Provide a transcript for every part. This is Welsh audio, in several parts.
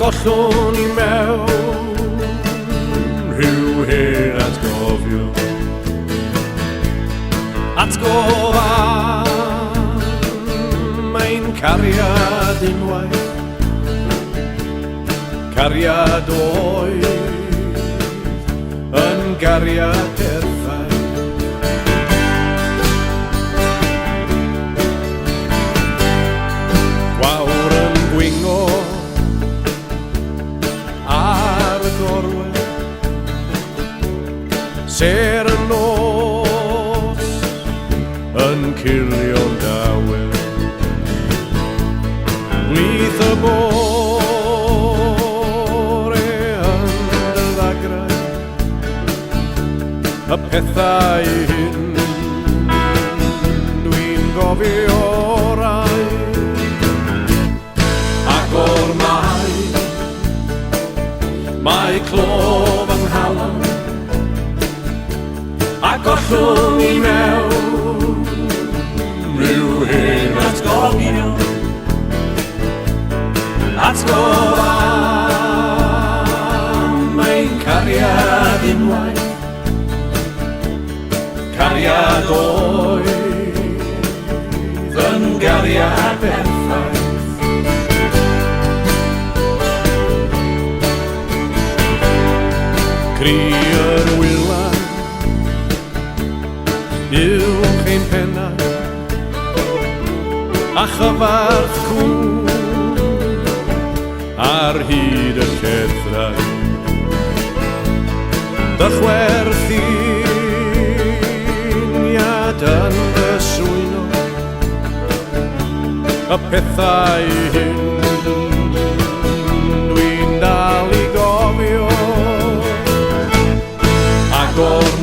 gollwn i mewn rhyw hen atgofion. Atgofan mae'n cariad unwaith, cariad oedd yn gariad perffaith. Gwawr yn gwingo ar y gorwel, ser yn nos yn cilio'n dawel. Wlyth y bore yn dy ddagrau, y pethau hyn dwi'n gofio rai. Ac o'r mae clof yng nghalon, a gollwng i mewn rhyw hen atgofion. Atgofan mae'n cariad unwaith, cariad oedd yn gariad perffaith. Cri yr wylan uwch ein pennau, a chyfarth cŵn ar hyd y llethrau. Dychwerthyniad yn dy swyno, y pethau hyn dwi'n dal i gofio. Ac o'r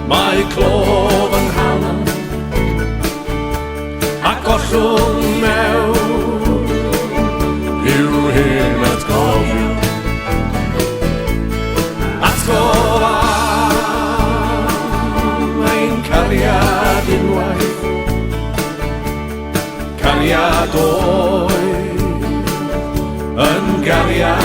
mae clof yng nghalon, a gollwng mewn rhyw hen atgofion. Atgofan mae'n cariad unwaith, cariad oedd yn gariad